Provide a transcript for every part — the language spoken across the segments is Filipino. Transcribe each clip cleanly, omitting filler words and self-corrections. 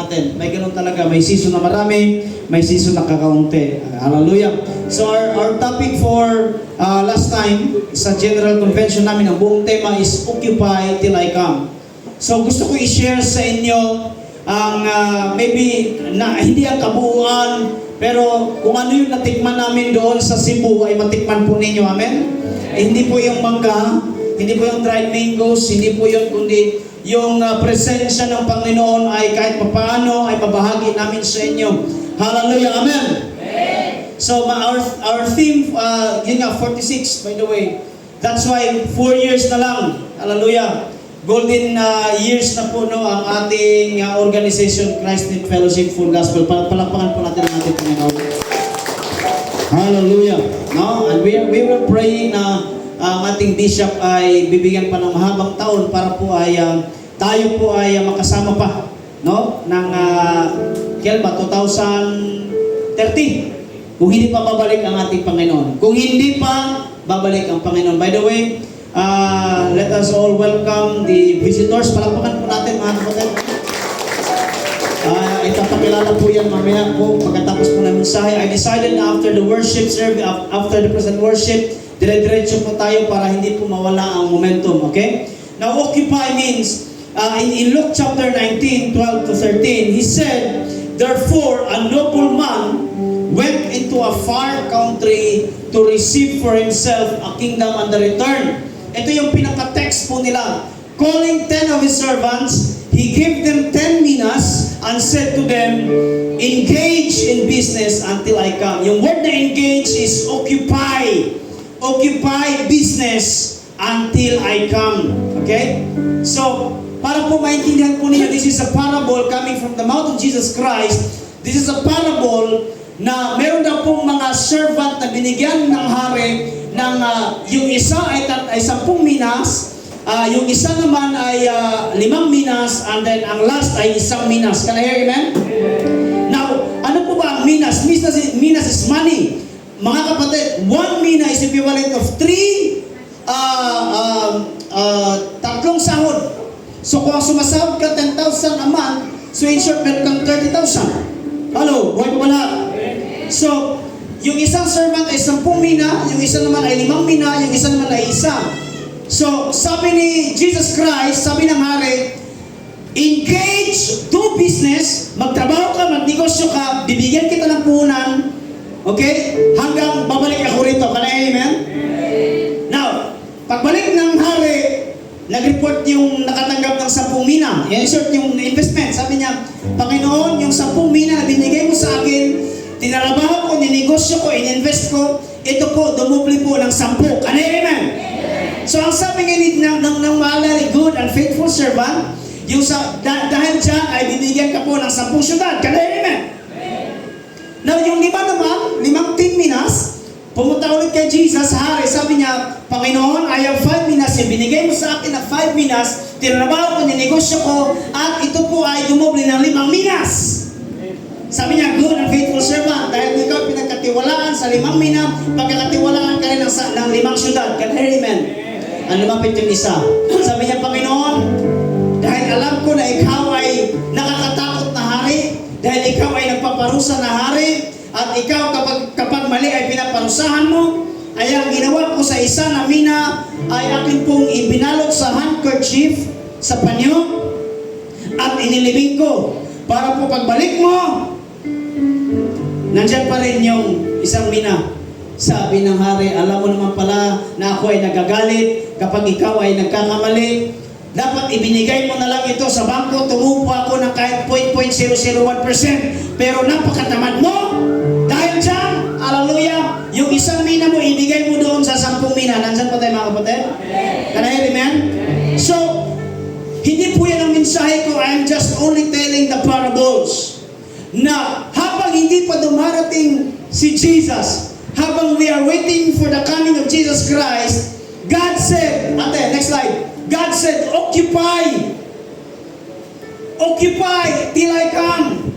natin. May ganun talaga. May season na marami, may season na kakaunti. Hallelujah. So our topic for last time sa General Convention namin, ang buong tema is Occupy Till I Come. So gusto ko i-share sa inyo ang maybe na hindi ang kabuuan, pero kung ano yung natikman namin doon sa Cebu ay matikman po ninyo. Amen? Hindi po yung mangga, hindi po yung dried mangoes, hindi po yun, kundi yung presensya ng Panginoon ay kahit papaano ay mabahagi namin sa inyo. Hallelujah. Amen? So our theme, yun nga, 46 by the way. That's why 4 years na lang. Hallelujah. Golden years na po no, ang ating organization, Christ in Fellowship Full Gospel. Palakpakan po natin ang ating Panginoon. Hallelujah. No? And we were praying na ang ating bishop ay bibigyan pa ng mahabang taon para po ay tayo po ay makasama pa no ng kailan ba 2030 kung hindi pa babalik ang ating Panginoon. Kung hindi pa babalik ang Panginoon. By the way, let us all welcome the visitors. Palakpakan po natin mga kapatid. Ipapakilala po yan mamaya po pagkatapos po ng mensahe. I decided na after the worship service, after the present worship, dire-diretso po tayo para hindi po mawala ang momentum, okay? Now, occupy means, in Luke chapter 19, 12 to 13, he said, "Therefore, a noble man went into a far country to receive for himself a kingdom and a return." Ito yung pinaka-text po nila. Calling 10 of his servants, he gave them 10 minas and said to them, "Engage in business until I come." Yung word na engage is occupy. Occupy business until I come. Okay? So, para po maintindihan po ninyo, this is a parable coming from the mouth of Jesus Christ. This is a parable na meron daw pong mga servant na binigyan ng hari ng yung isa ay 10 minas, yung isa naman ay 5 minas, and then ang last ay 1 minas. Can I hear amen? Now, ano po ba ang minas? Minas is money. Mga kapatid, 1 mina is equivalent of 3 tatlong sahod. So kung sumasahod ka 10,000 a month, so in short, meron kang 30,000. Hello, buhay ko wala. So, yung isang servant ay 10 mina, yung isa naman ay 5 mina, yung isa naman ay 1. So, sabi ni Jesus Christ, sabi ng hari, engage, do business, magtrabaho ka, magnegosyo ka, bibigyan kita ng puhunan, okay? Hanggang babalik ako rito. Can I amen? Now, pagbalik ng hari, nag-report yung nakatanggap ng 10 mina. Yan short yung investment. Sabi niya, Panginoon, yung 10 mina na binigay mo sa akin, tinarabaho ko, ninegosyo ko, ininvest ko, ito po, dumubli po ng 10. Can I amen? So, ang sabi nga ng malay, good and faithful servant, yung dahil dyan ay bibigyan ka po ng 10 syudad. Can I amen? Now, yung 5 naman, 5 10 minas, pumunta ulit kay Jesus, hari, sabi niya, Panginoon, I have 5 minas, binigay mo sa akin ng 5 minas, tinrabaho ko, ninegosyo ko, at ito po ay dumubli ng 5 minas. Sabi niya, good and faithful servant, dahil ikaw pinagkatiwalaan sa 5 mina, pagkakatiwalaan ka rin ng 5 syudad. Can I hear amen? Ang lumapit yung isa. Sabi niya, Panginoon, dahil alam ko na ikaw ay nakakatakot na hari, dahil ikaw ay nagpaparusa na hari, at ikaw kapag mali ay pinaparusahan mo, ay ang ginawa ko sa isa na mina ay akin pong ibinalot sa handkerchief sa panyo at inilibing ko para po pagbalik mo, nandyan pa rin yung 1 mina. Sabi ng hari, alam mo naman pala na ako ay nagagalit kapag ikaw ay nagkakamali. Dapat ibinigay mo na lang ito sa bangko, tumupo ako ng kahit 0.001%. Pero napakatamad mo. Dahil dyan, hallelujah, yung 1 mina mo, ibigay mo doon sa 10 mina. Nandyan pa tayo mga kapatid? Can I hear amen? So, hindi po yan ang mensahe ko. I'm just only telling the parables. Na habang hindi pa dumarating si Jesus, habang we are waiting for the coming of Jesus Christ, God said, next slide, God said, occupy. Occupy till I come.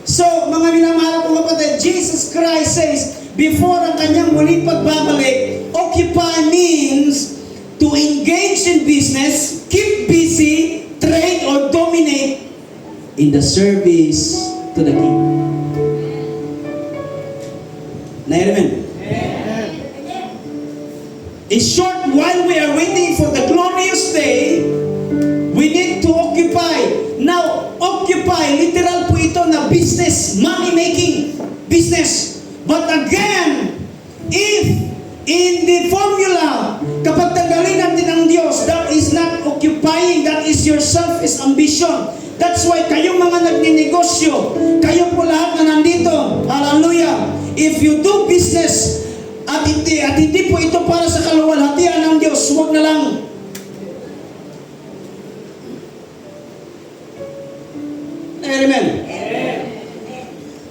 So, mga minamahal ko kapatid, Jesus Christ says, before ang kanyang muling pagbabalik, occupy means to engage in business, keep busy, trade or dominate in the service to the King. Amen. In short, while we are waiting for the glorious day, we need to occupy. Now, occupy, literal po ito na business, money-making business. But again, if in the formula, kapag tanggalin natin ang Diyos, that is not occupying, that is your selfish ambition. That's why kayong mga nagninegosyo, kayo po lahat na nandito, hallelujah, if you do business, at hindi po ito para sa kaluwalhatian ng Diyos, huwag na lang. Amen.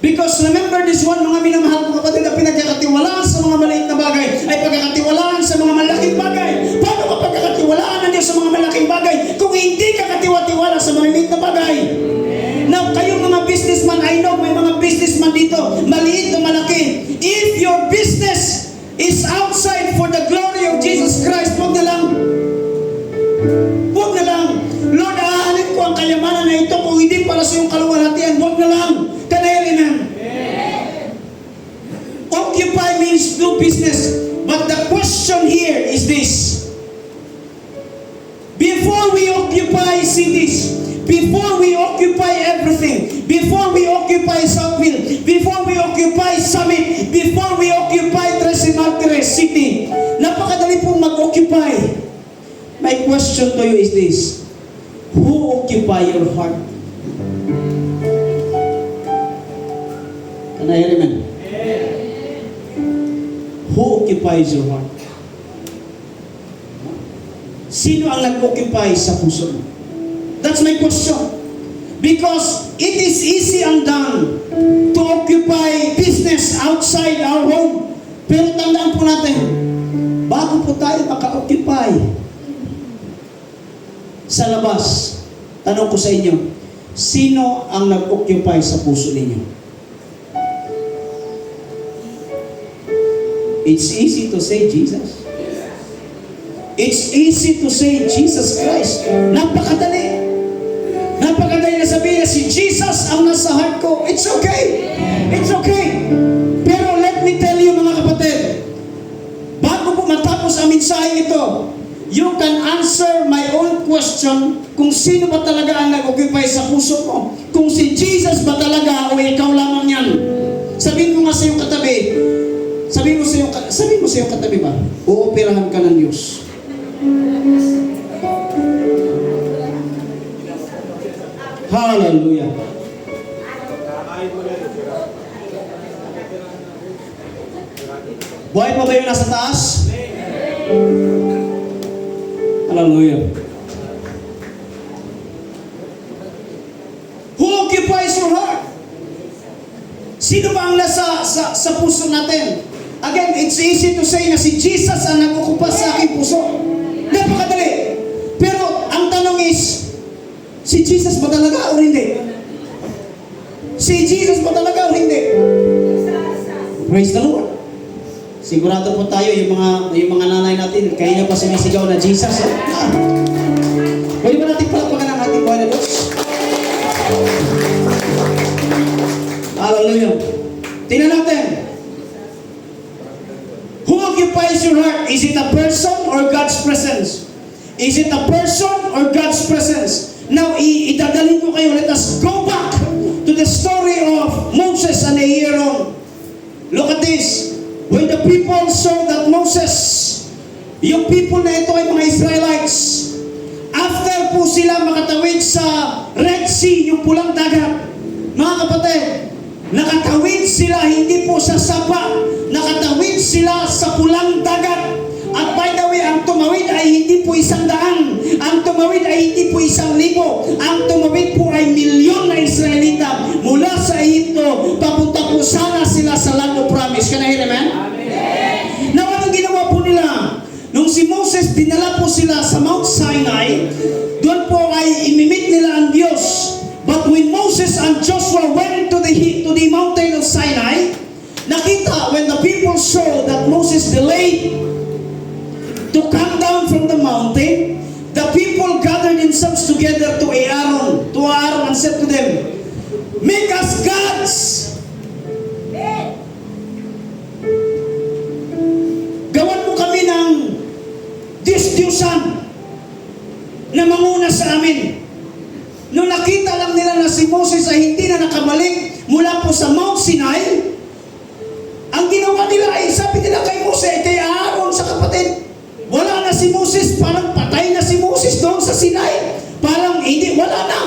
Because remember this one, mga minamahal ko kapatid, na pinagkakatiwalaan sa mga maliit na bagay ay pagkakatiwalaan sa mga malaking bagay. Paano ka pagkakatiwalaan ng Diyos sa mga malaking bagay kung hindi ka katiwa-tiwala sa maliit na bagay? Now, kayong mga businessman, I know may mga businessman dito, maliit o malaki. If your business is outside for the glory of Jesus Christ, huwag na lang. Huwag na lang. Lord, aanin ko ang kayamanan na ito kung hindi para sa iyong kaluwalhatian, huwag na lang. Kanayin na. Occupy means do business. But the question here is this. Before we occupy cities, before we occupy everything, before we occupy Southville, before we occupy Summit, before we occupy Tres Martires City, napakadali pong mag-occupy. My question to you is this. Who occupy your heart? Can I hear amen? Who occupies your heart? Sino ang nag-occupy sa puso mo? That's my question. Because it is easy and done to occupy business outside our home. Pero tandaan po natin, bago po tayo maka-occupy sa labas, tanong ko sa inyo, sino ang nag-occupy sa puso ninyo? It's easy to say Jesus. It's easy to say Jesus Christ. Napakadali. Napakadali na sabihin na si Jesus ang nasa heart ko. It's okay. It's okay. Pero let me tell you mga kapatid, bago po matapos ang mensahe ito, you can answer my own question kung sino ba talaga ang nag-occupy sa puso ko. Kung si Jesus ba talaga o ikaw lamang yan. Sabihin mo nga sa iyong katabi, sabihin mo sa iyong katabi ba, uoperahan ka ng Diyos. Hallelujah. Buhay pa ba yung nasa taas? Hallelujah. Who occupies your heart? Sino ba ang nasa sa puso natin? Again, it's easy to say na si Jesus ang nag-occupy sa aking puso. Napakadali. Pero ang tanong is, si Jesus ba talaga o hindi? Si Jesus ba talaga o hindi? Praise the Lord. Sigurado po tayo yung mga nanay natin, kaya niya pa sumisigaw na Jesus. Pwede ba natin palakpakan ang ating buhay na Diyos? Hallelujah. Tingnan natin. Who occupies your heart? Is it a person or God's presence? Is it a person or God's presence? Now, idadalhin ko kayo. Let us go back to the story of Moses and Aaron. Look at this. When the people saw that Moses, yung people na ito ay mga Israelites, after po sila makatawid sa Red Sea, yung pulang dagat, mga kapatid, nakatawid sila hindi po sa sapa, nakatawid sila sa pulang dagat. At by the way, ang tumawid ay hindi po 100, ang tumawid ay hindi po 1,000, ang tumawid po ay milyon na Israelita mula sa Egypto, papunta po sana sila sa Land of Promise. Can I hear amen? Amen. Now, anong ginawa po nila? Nung si Moses, dinala po sila sa Mount Sinai, doon po ay imimit nila ang Diyos. But when Moses and Joshua went to the mountain of Sinai, nakita when the people saw that Moses delayed to come down from the mountain, the people gathered themselves together to Aaron and said to them, make us gods. Gawan mo kami ng Diyos-Diyosan na manguna sa amin. Nung nakita lang nila na si Moses ay hindi na nakabalik mula po sa Mount Sinai, ang ginawa nila ay sabi nila kay Moses, kay Aaron sa kapatid, wala na si Moses, parang patay na si Moses doon sa Sinai. Parang hindi, wala na.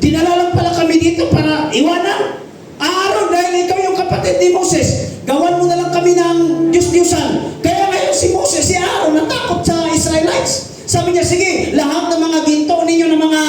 Dinala lang pala kami dito para iwanan. Aaron, dahil ikaw yung kapatid ni Moses, gawan mo na lang kami ng Diyos-Diyosan. Kaya ngayon si Moses, si Aaron, natakot sa Israelites. Sabi niya, sige, lahat ng mga ginto ninyo ng mga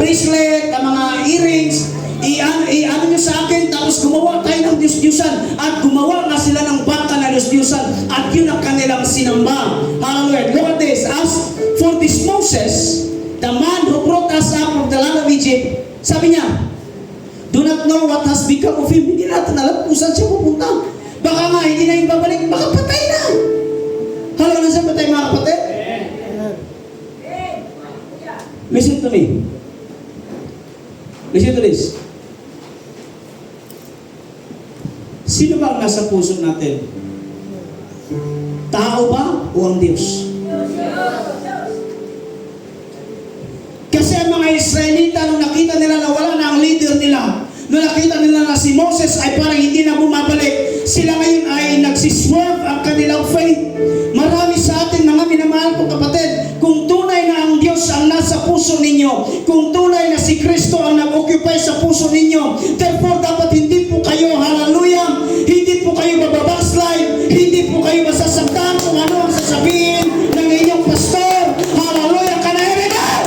bracelet, ng mga earrings, i-ano nyo sa akin, tapos gumawa tayo ng Diyos-Diyosan. At gumawa na sila ng baka na Diyos-Diyosan. At yun ang kanilang sinamba. Hallelujah. Look at this. As for this Moses, the man who brought us out of the land of Egypt, sabi niya, do not know what has become of him. Hindi natin alam kung saan siya pupunta. Baka nga, hindi na yung babalik. Baka patay na. Hallelujah. Saan patay mga kapatid? Listen to me. Listen to this. Sino ba ang nasa puso natin? Tao ba o ang Diyos? Kasi ang mga Israelita, nung nakita nila na wala na ang leader nila, nung nakita nila na si Moses ay parang hindi na bumabalik, sila ngayon ay nagsiswerve ang kanilang faith. Marami sa atin, mga minamahal ko kapatid, kung tunay na ang Diyos ang nasa puso ninyo, kung tunay na si Kristo ang nag-occupy sa puso ninyo, therefore dapat hindi po kayo, hallelujah, hindi po kayo mababackslide, hindi po kayo masasaktan kung ano ang sasabihin ng inyong pastor. Hallelujah, kanahirigan!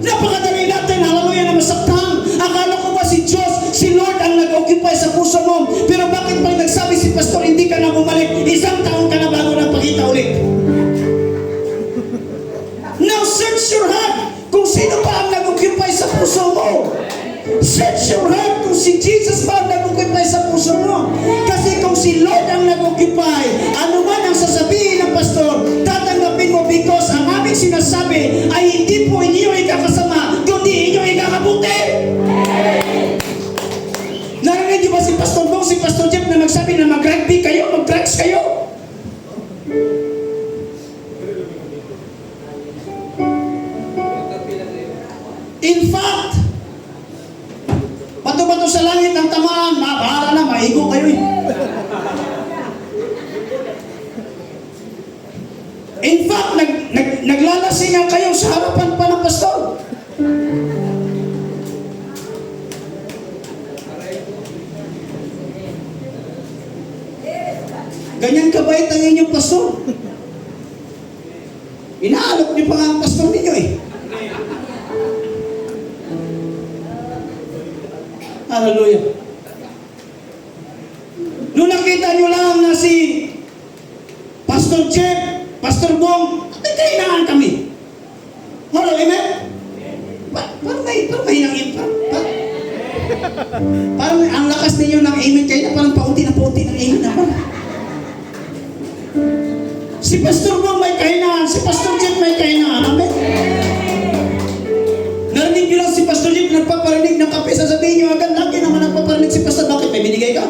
Napakadali natin, hallelujah, na masaktan. Akala ko ba si Diyos, si Lord ang nag-occupy sa puso mo, pero bakit pag nagsabi si pastor, hindi ka na bumalik, isang taon ka na bago nagpakita ulit? Now search your heart kung sino pa ang nag-occupy sa puso mo. Search your heart kung si Jesus pa ang nag-occupy sa puso mo. Kasi kung si Lord ang nag-occupy, ano man ang sasabihin ng pastor, tatanggapin mo because ang aming sinasabi ay hindi po inyo ikakasama, kundi inyo ikakabuti. Narinig niyo ba si Pastor Bong, si Pastor Jeff na magsabi na mag-rugby kayo, mag-drugs kayo? In fact, bato-bato sa langit ang tamaan, bahala na, maigo kayo eh. In fact, naglalasingan kayo sa harapan pa ng pastor. Ganyan kabait ang inyong pastor. Inaalok niyo pa nga ang pastor ninyo eh. Hallelujah. Nung nakita nyo lang na si Pastor Jeff, Pastor Bong, may kainaan kami. Hello, amen? Parang may nang parang ang lakas ninyo ng amen kayo na parang paunti ng amen na parang. Si Pastor Bong may kainaan, si Pastor Jeff may kainaan. Amen? Narinig nyo lang si Pastor Jeff nagpaparinig ng kape, sasabihin nyo agad, lagi naman nagpaparinig si Pastor, bakit may binigay ka?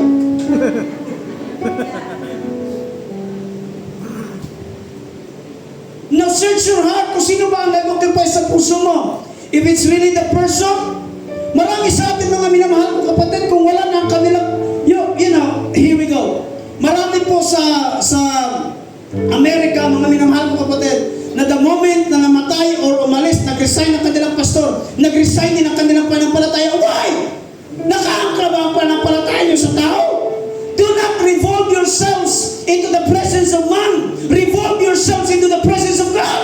Now search your heart kung sino ba ang nag-occupy sa puso mo. If it's really the person, marami sa atin mga minamahal ko kapatid, kung wala na ang kanilang, you know, here we go. Marami po sa Amerika, mga minamahal ko kapatid, na the moment na namatay or umalis, nag-resign ang kanilang pastor, nag-resign din ang kanilang panampalataya. Why? Nakaangkla ba ang panampalataya nyo sa tao? Do not revolve yourselves into the presence of man. Revolve yourselves into the presence of God.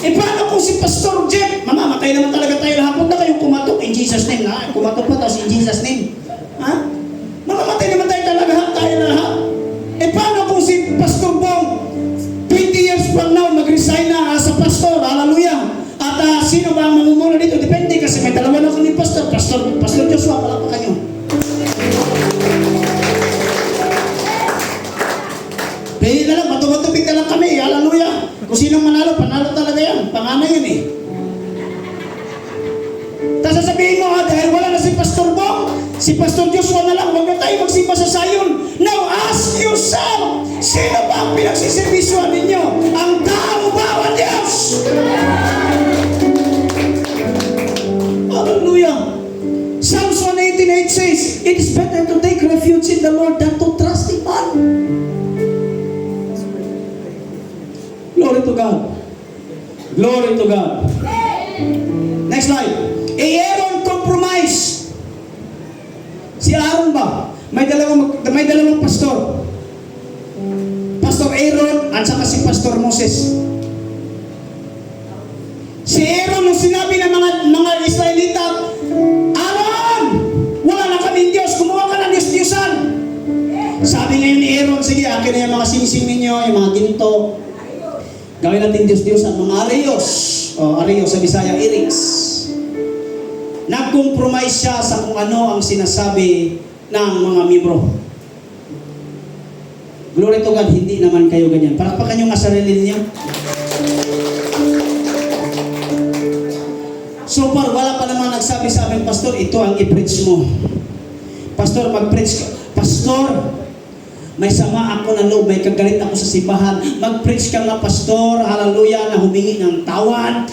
E paano kung si Pastor Jeff, mamamatay naman talaga tayo lahat, huwag na kayong kumatok in Jesus name. Kumatok pa tapos in Jesus name. Ha? Mamamatay naman tayo talaga, tayo na lahat. E paano kung si Pastor Bong 20 years from now mag-resign na sa pastor, hallelujah. At sino ba ang mamumuno dito? Depende kasi may dalawa na kami pastor Joshua, wala pa kayo. Pwede na lang, matupig na lang Si Pastor Joshua na lang, huwag na tayo magsimba sa Zion. Now ask yourself, sino ba ang pinagsisibisyohan ninyo? Ang tao ba o ang Diyos? Hallelujah. Psalms 118:8 says, it is better to take refuge in the Lord than to trust in man. Glory to God. Glory to God. Next slide. Aaron compromise. Si Aaron ba? May dalawang pastor. Pastor Aaron at saka si Pastor Moses. Si Aaron nung sinabi ng mga Israelita, Aaron, wala na kaming Diyos, gumawa ka ng Diyos-Diyosan. Sabi ngayon ni Aaron, sige, akin na yung mga singsing ninyo, yung mga ginto. Gawin natin Diyos-Diyosan, mga Arios. Arios sa Bisaya, Irix. Nag-compromise siya sa kung ano ang sinasabi ng mga miyembro. Glory to God, hindi naman kayo ganyan. Palakpakan nyo nga sarili niyo. So far, wala pa naman nagsabi sa amin, Pastor, ito ang i-preach mo. Pastor, mag-preach ka. Pastor, may sama ako ng loob, may kagalit ako sa simbahan. Mag-preach ka nga, Pastor, hallelujah, na humingi ng tawad.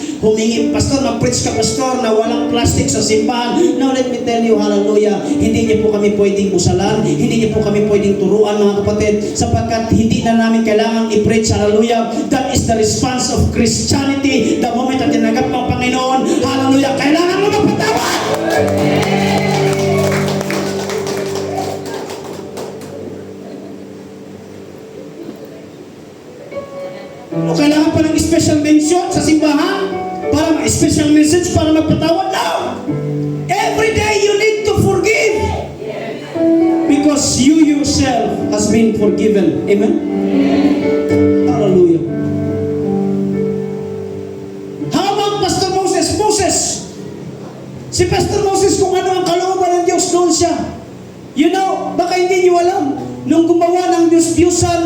Pastor, mag-preach ka, Pastor, na walang plastic sa simbahan. Now, let me tell you, hallelujah, hindi niyo po kami pwedeng musalan, hindi niyo po kami pwedeng turuan, mga kapatid, sapagkat hindi na namin kailangang i-preach, hallelujah. That is the response of Christianity. The moment na tinanggap ng Panginoon, hallelujah, kailangan mo magpatawad. O kailangan pa ng special mention sa simbahan para special message para magpatawad? No! Every day you need to forgive because you yourself has been forgiven. Amen? Hallelujah. How about Pastor Moses? Si Pastor Moses, kung ano ang kalooban ng Diyos, doon siya. You know, baka hindi niyo alam. Nung gumawa ng Diyos-Diyosan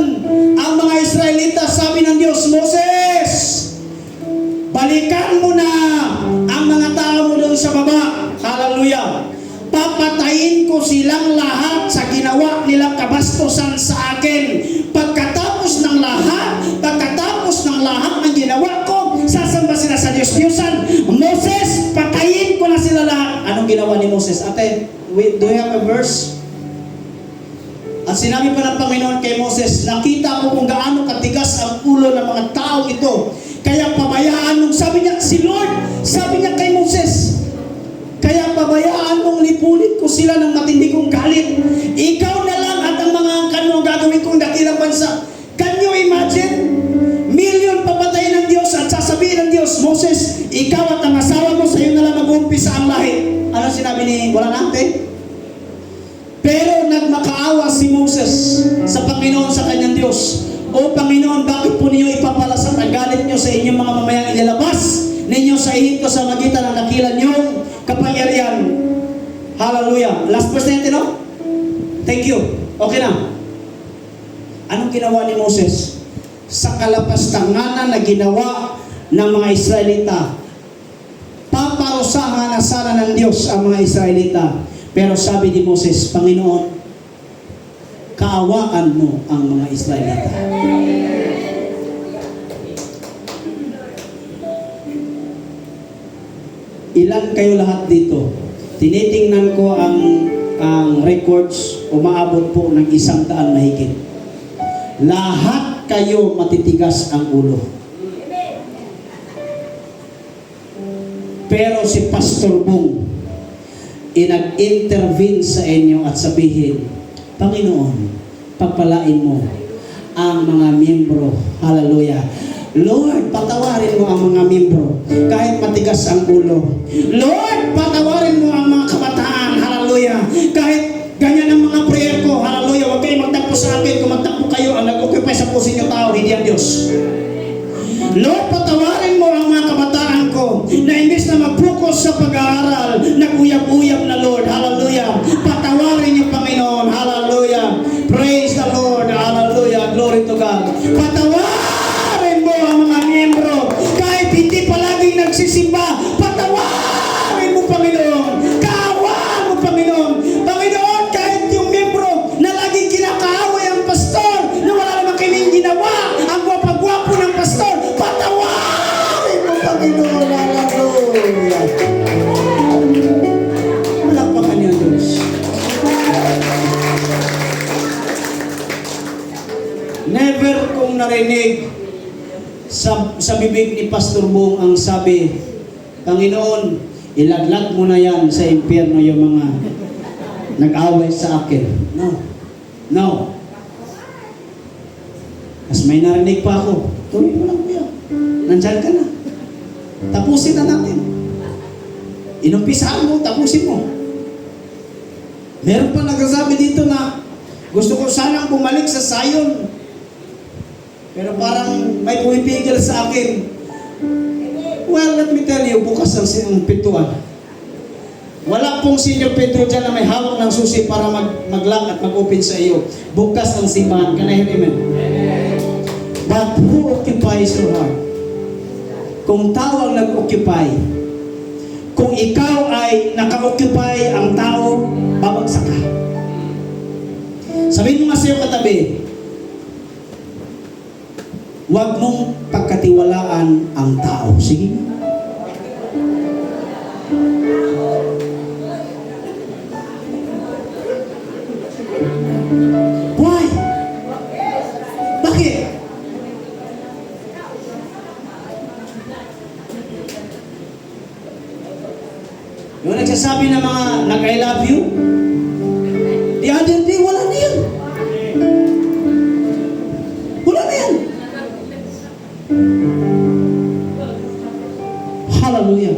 ang mga Israelita, sabi ng Diyos, Moses, balikan mo na ang mga tao mo doon sa baba. Hallelujah. Papatayin ko silang lahat sa ginawa nilang kabastusan sa akin. Pagkatapos ng lahat ng ginawa ko, sasamba sila sa Diyos-Diyosan. Moses, patayin ko na sila lahat. Anong ginawa ni Moses? Ate, do you have a verse? At sinabi pa ng Panginoon kay Moses, nakita ko kung gaano katigas ang ulo ng mga tao ito. Kaya pabayaan mong, sabi niya kay Moses, kaya pabayaan mong lipulit ko sila ng matindi kong galit. Ikaw na lang at ang mga angkan mo gagawin kong dakilang bansa. Can you imagine? Million papatay ng Diyos at sasabihin ng Diyos, Moses, ikaw at ang asawa mo, sa iyo na lang mag-umpisa ang lahi. Ano sinabi ni wala natin? Pero nagmakaawa si Moses sa Panginoon, sa kanyang Diyos. O Panginoon, bakit po ninyo ipapalasat ang galit nyo sa inyong mga mamayang ilalabas ninyo sa Ehipto sa magitan ng dakilan niyong kapangyarihan? Hallelujah. Last verse natin, no? Thank you. Okay na. Anong ginawa ni Moses? Sa kalapastanganan na ginawa ng mga Israelita, paparusahan na sana ng Diyos ang mga Israelita. Pero sabi ni Moses, Panginoon, kaawaan mo ang mga Israelita. Ilan kayo lahat dito? Tinitingnan ko ang records, umaabot po ng 100 mahigit. Lahat kayo matitigas ang ulo. Pero si Pastor Bong, inag-intervene sa inyo at sabihin, Panginoon, pagpalain mo ang mga miyembro. Hallelujah. Lord, patawarin mo ang mga miyembro kahit matigas ang ulo. Lord, patawarin mo ang mga kabataan. Hallelujah. Kahit ganyan ang mga prayer ko. Hallelujah. Huwag kayong magtakpo sa akin. Kung magtakpo kayo, ang nag-occupy sa puso niyo tao, hindi ang Diyos. Lord, patawarin mo ang mga kabataan ko na imbes na mag-focus sa pag-aaral, nag-uyab-uyab na, Lord. Hallelujah. Patawarin niyo, Panginoon. Hallelujah. Praise the Lord. Hallelujah. Glory to God. Patawarin mo ang mga miyembro kahit hindi palaging nagsisimba. Patawarin mo, Panginoon. Kaawaan mo, Panginoon. narinig sa bibig ni Pastor Bong ang sabi, Panginoon, ilaglag mo na yan sa impyerno yung mga nag-away sa akin. No. As may narinig pa ako, tuloy mo lang kuya. Nandyan ka na. Tapusin na natin. Inumpisahan mo, tapusin mo. Meron pa nagsasabi dito na gusto ko sanang bumalik sa Zion. Pero parang may pumipigil sa akin. Well, let me tell you, bukas ang pintuan. Wala pong Senior Pedro dyan na may hawak ng susi para mag-lock at mag-open sa iyo. Bukas ang simbahan. Can I hear amen? But who occupies your heart? Kung tao ang nag-occupy, kung ikaw ay naka-occupy ang tao, babagsak ka. Sabihin mo nga sa iyo katabi, huwag mong pagkatiwalaan ang tao. Sige. Why? Bakit? Yung nagsasabi ng mga nag-I love you, the other day, wala na yan. Wala na yan. Hallelujah.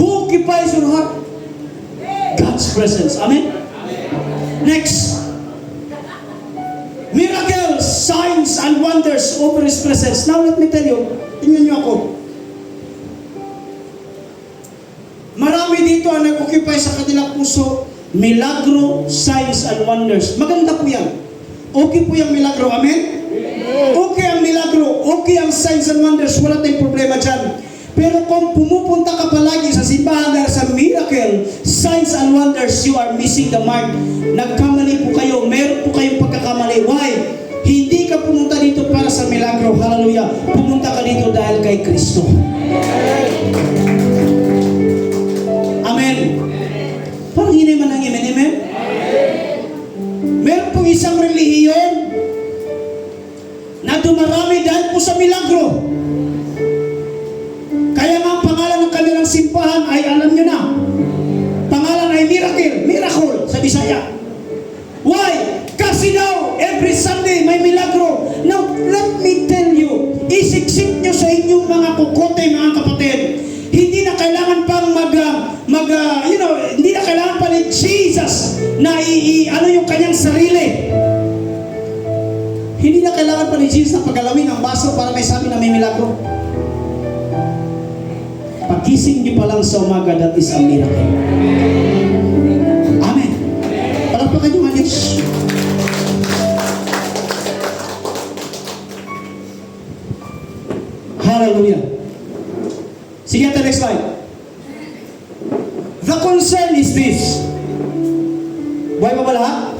Who occupies your heart? God's presence. Amen? Next. Miracles, signs, and wonders over His presence. Now let me tell you, tingnan niyo ako. Marami dito ang nag-occupy sa kanilang puso, milagro, signs, and wonders. Maganda po yan. Okay po yung milagro. Amen? Okay ang milagro. Okay ang signs and wonders. Wala tayong problema dyan. Pero kung pumupunta ka palagi sa simbahan dahil sa miracle, signs and wonders, you are missing the mark. Nagkamali po kayo. Meron po kayong pagkakamali. Why? Hindi ka pumunta dito para sa milagro. Hallelujah. Pumunta ka dito dahil kay Kristo. Amen. Parang hindi man ang amen. Amen? Meron pong isang relihiyon na dumarami dahil po sa milagro. Kaya nga ang pangalan ng kanilang simbahan ay alam nyo na. Pangalan ay miracle sa Bisaya. Why? Kasi daw, every Sunday may milagro. Now, let me tell you, isiksik nyo sa inyong mga kukote, mga kapatid. Hindi na kailangan pang hindi na kailangan pa ni Jesus na ano yung kanyang sarili. Hindi na kailangan pa ni Jesus na pagalawin ang baso para may sabi na may milagro. Pagising niyo pa lang sa umaga, that is a miracle. Amen. Palakpakan niyo ang Diyos. Hallelujah. Sige, the next slide. The concern is this. Buhay pa ba lahat?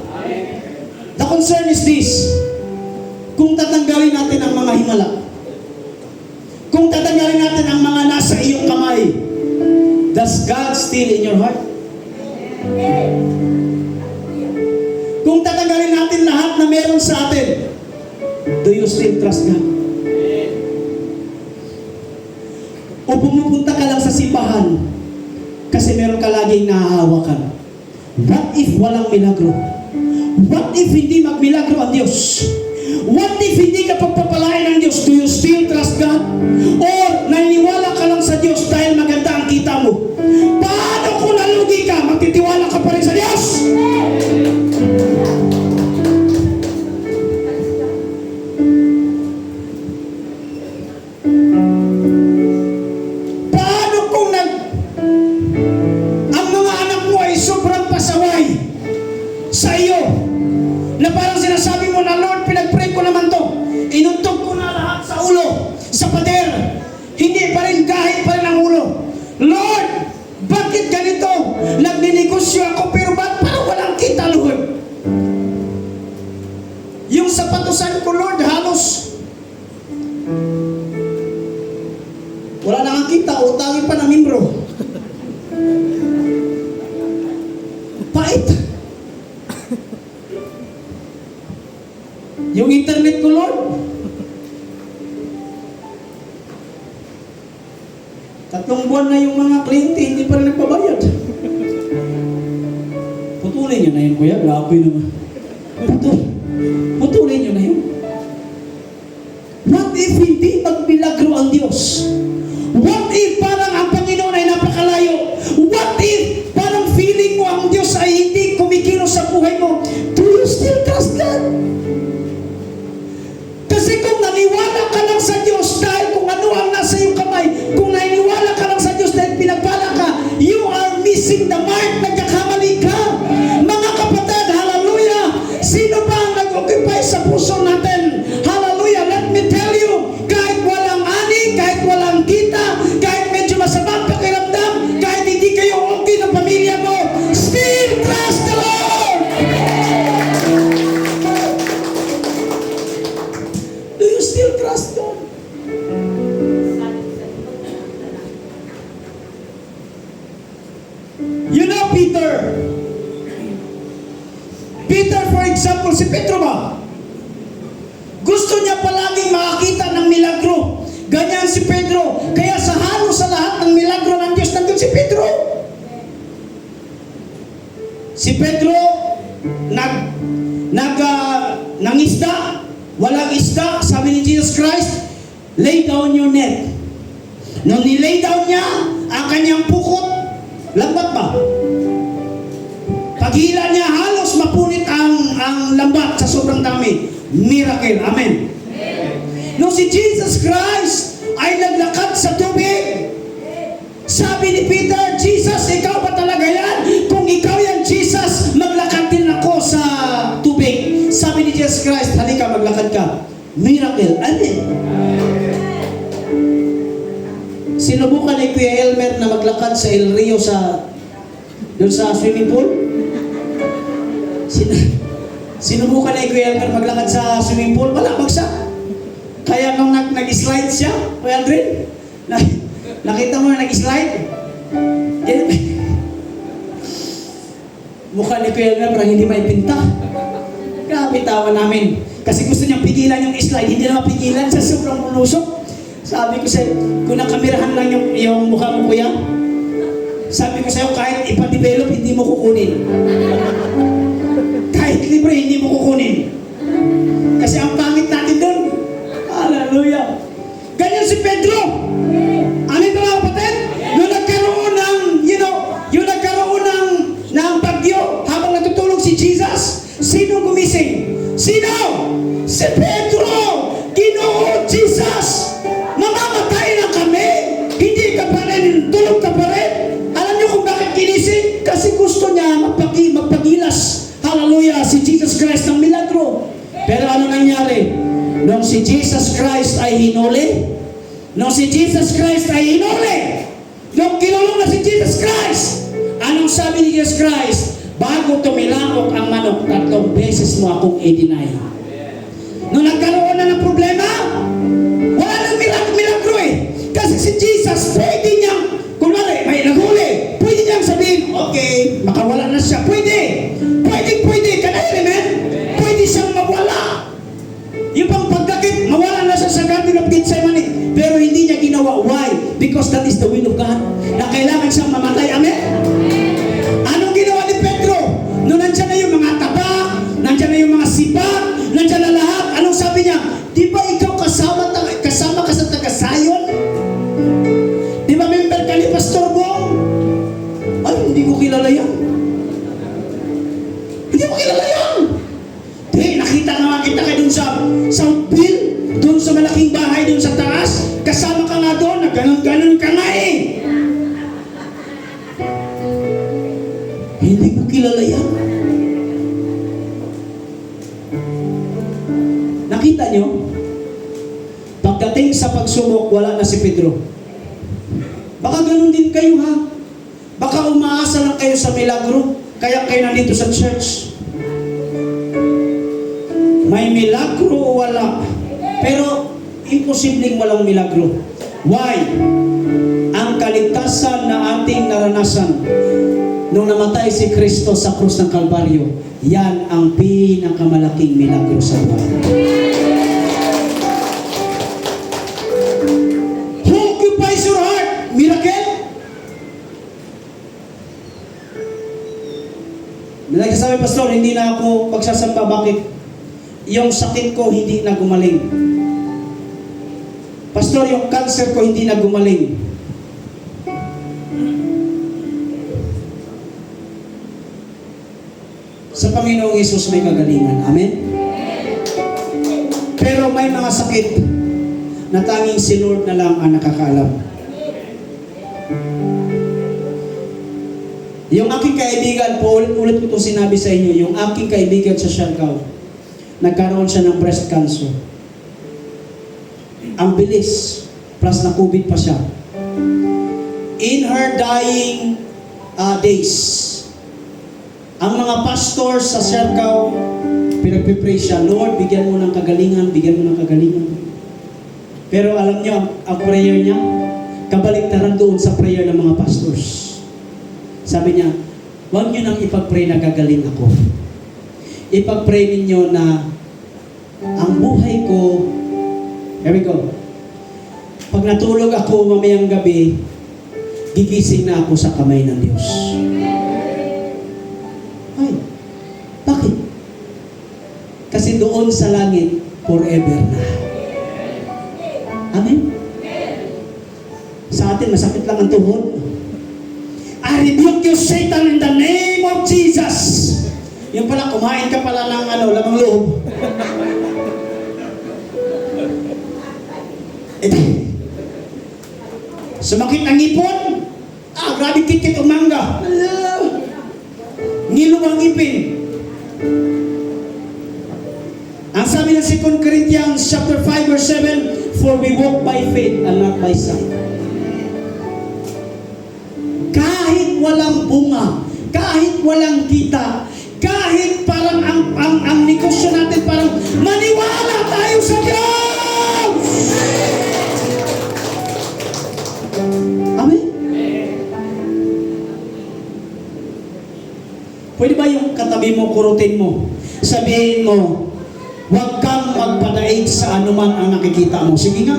The concern is this. Kung tatanggalin natin ang mga himala, kung tatanggalin natin ang mga nasa iyong kamay, does God still in your heart? Kung tatanggalin natin lahat na meron sa atin, do you still trust God? O pumupunta ka lang sa simbahan kasi meron ka laging nahahawakan? What if walang milagro? What if hindi magmilagro ang Diyos? What if hindi ka pagpapalain ng Diyos? Do you still trust God? Or naniniwala ka lang sa Diyos dahil maganda ang kita mo? Paano kung nalugi ka? Magtitiwala ka pa rin sa Diyos? Paano kung ang mga anak mo ay sobrang pasaway sa iyo, na parang sinasabi mo na, Lord, pinag-pray ko naman to, inuntog ko na lahat sa ulo, sa pader, hindi pa rin, kahit pa rin ang ulo. Lord, bakit ganito? Nagninegosyo ako, pero ba't parang walang kita, Lord? Yung sapatusan ko, Lord, halos wala na kang kita, utangin pa na membro. Pait. Yung internet ko, Lord, 3 buwan na yung mga kliyente, hindi pa rin nagbabayad. Putulin nyo na yun, kuya. Grabe naman. Putulin nyo na yun. What if hindi magmilagro ang Diyos? What if parang ang Panginoon ay napakalayo? What if parang feeling mo ang Diyos ay hindi kumikilos sa buhay mo? Do you still trust God? Kasi kung naniwala ka lang sa Diyos dahil kung ano ang nasa iyong kamay, kung naniwala ka lang sa Diyos dahil pinagpala ka, you are missing the mark, nagkakamali ka. Mga kapatid, hallelujah! Sino ba ang nag-occupy sa puso natin? Hallelujah! Let me tell you, kahit walang ani, kahit walang kita, kahit medyo masama pakiramdam, kahit hindi kayo okay ng pamilya mo, still trust the Lord! Do you still trust God? You know, Peter, for example, si Pedro ba? Gusto niya palaging makakita ng milagro. Ganyan si Pedro. Kaya sa halos sa lahat ng milagro ng Diyos, nandun si Pedro. Si Pedro, nangisda, walang isda, sabi ni Jesus Christ, lay down your net. Nung nilay down niya, ang kanyang pukot, lambat ba? Paghila niya, halos mapunit ang lambat sa sobrang dami. Miracle. Amen. Nung si Jesus Christ ay naglakad sa tubig, sabi ni Peter, Jesus, ikaw ba talaga yan? Kung ikaw yan, Jesus, maglakad din ako sa tubig. Sabi ni Jesus Christ, halika, maglakad ka. Miracle. Amen. Sinubukan ni Kuya Elmer na maglakad sa El Rio doon sa swimming pool. Sinubukan ni Kuya Elmer maglakad sa swimming pool. Wala, bagsak. Kaya nung nag-slide siya, Kuya Aldrin, nakita mo na nag-slide? Mukha ni Kuya Elmer parang hindi may pinta. Grabe tawa namin. Kasi gusto niyang pigilan yung slide, hindi na mapigilan sa sobrang bulusok. Sabi ko sa'yo, kung nakamirahan lang yung mukha mo, kuya, sabi ko sa'yo, kahit ipa-develop, hindi mo kukunin. Kahit libre, hindi mo kukunin. Kasi ang pangit natin doon. Hallelujah. Ganyan si Pedro. Amin ba mga kapatid? Yung nagkaroon ng bagyo habang natutulog si Jesus, sino gumising? Sino? Si Pedro! Ginoo Jesus! Mamamatay na kami! Hindi ka pa rin, tulog ka pa rin! Alam niyo kung bakit ginising? Kasi gusto niya magpagilas. Hallelujah! Si Jesus Christ ng milagro. Pero ano nangyari? Nung si Jesus Christ ay hinuli, nung kinulong na si Jesus Christ, anong sabi ni Jesus Christ? Bago tumilaok ang manok, 3 beses mo akong i-deny. Nung nagkaroon na ng problema, wala nang milagro eh. Kasi si Jesus, pwede niyang, kunwari, may nahuli, pwede niyang sabihin, okay, makawala na siya. Pwede, can I amen? Pwede siyang mawala. Yung pang pagdakit, mawala na siya sa Garden of Gethsemane. Pero hindi niya ginawa. Why? Because that is the will of God. Na kailangan siyang mamatay. Amen? Anong ginawa ni Pedro? Noong nandyan na yung mga tabak, nandyan na yung mga sibak, nandyan na lahat. Anong sabi niya? Di ba ikaw kasama ka sa taga-Sayon? Di ba member ka ni Pastor Bong? Ay, hindi ko kilala yan. Hindi ko kilala yan. Nakita naman kita kayo dun sa Southville, dun sa malaking bahay dun sa taas. Kasama ka nga doon, na ganon-ganon ka nga eh. Hindi ko kilala yan. Nakita nyo? Pagdating sa pagsubok, wala na si Pedro. Baka ganun din kayo ha. Baka umaasa lang kayo sa milagro, kaya kayo nandito sa church. May milagro o wala. Pero imposibleng walang milagro. Why? Ang kaligtasan na ating naranasan nung namatay si Kristo sa krus ng Kalbaryo, yan ang pinakamalaking milagro sa buhay. Who occupies your heart? Miracle. Sabi, Pastor, hindi na ako pagsasamba. Bakit? Yung sakit ko hindi na gumaling. Pastor, yung cancer ko hindi na gumaling. Sa Panginoong Yesus may kagalingan. Amen? Pero may mga sakit na tanging si Lord na lang ang nakakaalam. Yung aking kaibigan, paulit-ulit ko itong sinabi sa inyo, yung aking kaibigan sa Siargao, nagkaroon siya ng breast cancer. Ang bilis, plus na COVID pa siya. In her dying days, ang mga pastors sa Siargao, pinagpipray siya, Lord, bigyan mo ng kagalingan, bigyan mo ng kagalingan. Pero alam niyo, ang prayer niya, kabaliktaran doon sa prayer ng mga pastors. Sabi niya, huwag niyo nang ipag-pray na gagaling ako. Ipag-pray ninyo na ang buhay ko, here we go. Pag natulog ako mamayang gabi, gigising na ako sa kamay ng Diyos. Ay, bakit? Kasi doon sa langit, forever na. Amen? Sa atin, masakit lang ang tuhod. I rebuke you, Satan, in the name of Jesus. Yung pala, kumain ka pala ng lamang loob. Sumakit ang ipon. Grabe kit-kit umangga. Ngilong ang ipin. Ang sabi ng 2 Corinthians chapter 5 verse 7, for we walk by faith and not by sight. Kahit walang bunga, kahit walang kita, kahit parang ang negosyo natin parang maniwala tayo sa Diyos! Amen? Pwede ba yung katabi mo, kurutin mo? Sabihin mo, huwag kang magpadaig sa anuman ang nakikita mo. Sige nga.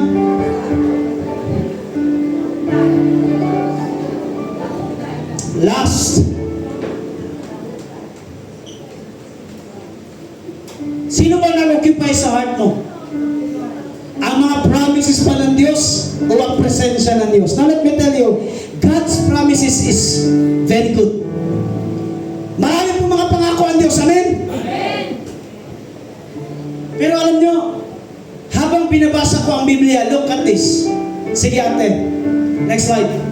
Last. Sino ba nag-occupy sa heart mo? Ang mga promises pa ng Diyos o ang presensya ng Diyos? Now let me tell you, God's promises is very good. Marami po mga pangako ang Diyos. Amen? Amen. Pero alam nyo, habang binabasa ko ang Biblia, look at this. Sige ate. Next slide.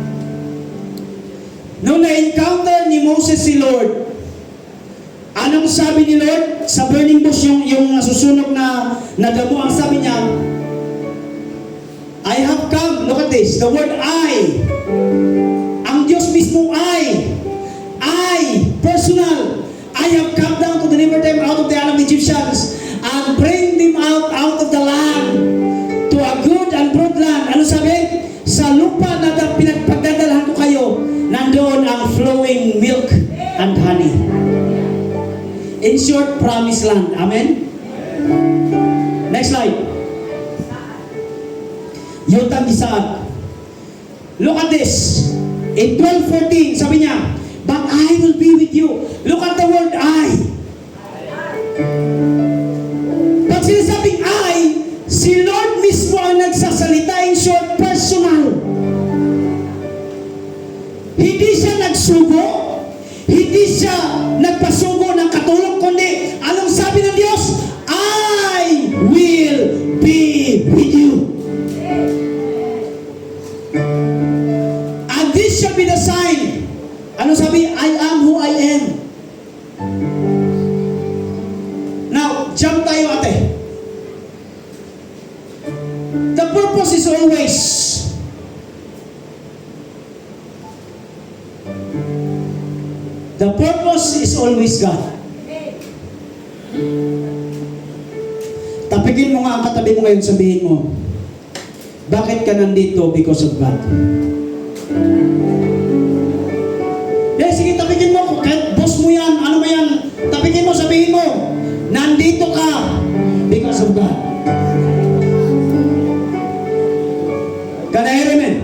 Nung na-encounter ni Moses si Lord, anong sabi ni Lord? Sa burning bush, yung nasusunog na damo, ang sabi niya, I have come, look at this, the word I. Ang Diyos mismo I, personal. I have come down to deliver them out of the hand of Egyptians and bring them out of the land to a good and broad land. Ano sabi? Sa lupa na pinagpagdadalhan ko kayo, nandoon ang flowing milk and honey. In short, promised land. Amen? Next slide. Yotam Isaac. Look at this. In 12:14, sabi niya, but I will be with you. Look at the word I. Pag sinasabing I, si Lord mismo ang nagsasalita. In short, personal. Hindi siya nagsugo, hindi siya nagpasugo ng katulong, kundi anong sabi ng Diyos? I will be with you. And this shall be the sign. Ano sabi? I am who I am. Now, jump tayo ate. The purpose is always God. Tapikin mo nga ang katabi mo ngayon, sabihin mo, bakit ka nandito? Because of God. Sige, tapikin mo. Kahit boss mo yan, ano ba yan? Tapikin mo, sabihin mo, nandito ka because of God. Can I hear amen?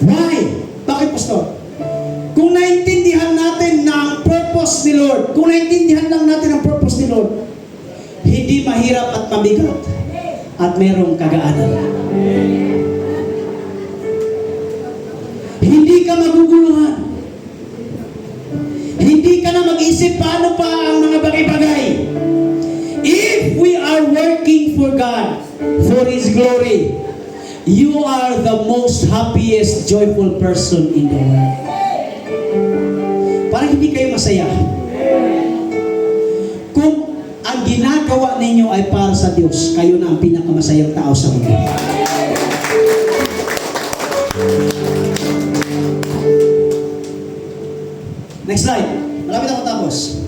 Why? Bakit, Pastor? Kung naintindihan natin na ang purpose ni Lord, kung Kung naintindihan lang natin ang purpose ni Lord, hindi mahirap at mabigat at mayroong kagaanan. Hindi ka maguguluhan. Hindi ka na mag-isip paano pa ang mga bagay-bagay. If we are working for God, for His glory, you are the most happiest, joyful person in the world. Parang hindi kayo masaya. Kung ang ginagawa ninyo ay para sa Diyos, kayo na ang pinakamasayang tao sa mundo. Next slide. Malapit ako tapos.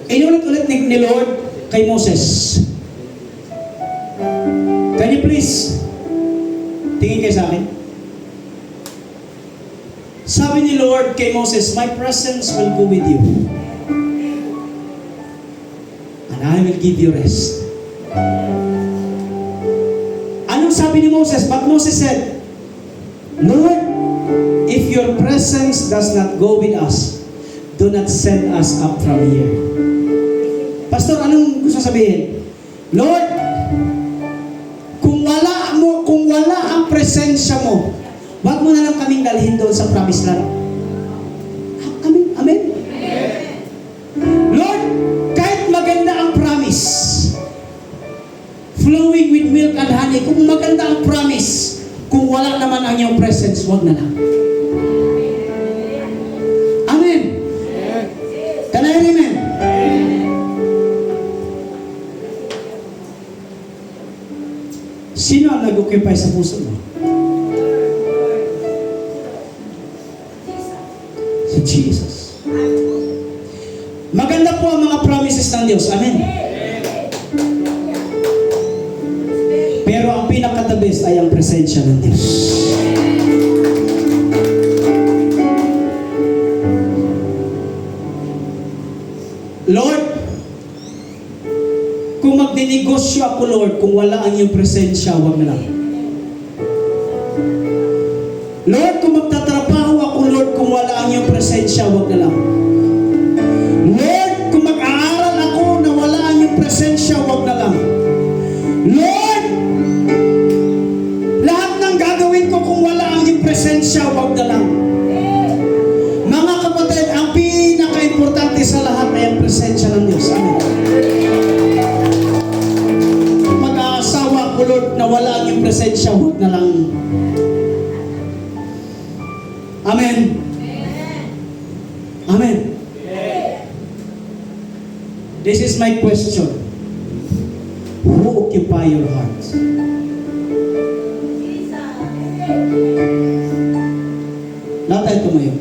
Inulit-ulit ni Lord kay Moses. Can you please tingin kayo sa akin? Sabi ni Lord kay Moses, my presence will go with you. And I will give you rest. Anong sabi ni Moses? But Moses said, Lord, if your presence does not go with us, do not send us up from here. Pastor, anong gusto sabihin? Lord, kung wala ang presensya mo, wag mo na lang kaming dalhin doon sa promised land. Amen? Lord, kahit maganda ang promise, flowing with milk and honey, kung maganda ang promise, kung wala naman ang iyong presence, wag na lang. Amen? Can I hear amen? Sino ang nag-occupy sa puso mo? Si Jesus. Maganda po ang mga promises ng Diyos. Amen. Pero ang pinaka-the best ay ang presensya ng Diyos. Lord, kung magdinegosyo ako, Lord, kung wala ang iyong presensya, wag na lang. Lord, kung magtatrabaho ako, Lord, kung wala ang iyong presensya, wag na lang. Lord, kung mag-aaral ako na wala ang iyong presensya, wag na lang. Lord, lahat ng gagawin ko kung wala ang iyong presensya, wag na lang. Mga kapatid, ang pinaka-importante sa lahat ay ang presensya ng Diyos. Amen. Lord, na wala ang iyong presensya, huwag na lang. Amen. Amen. This is my question. Who occupy your hearts? Lahat tayo tumayo.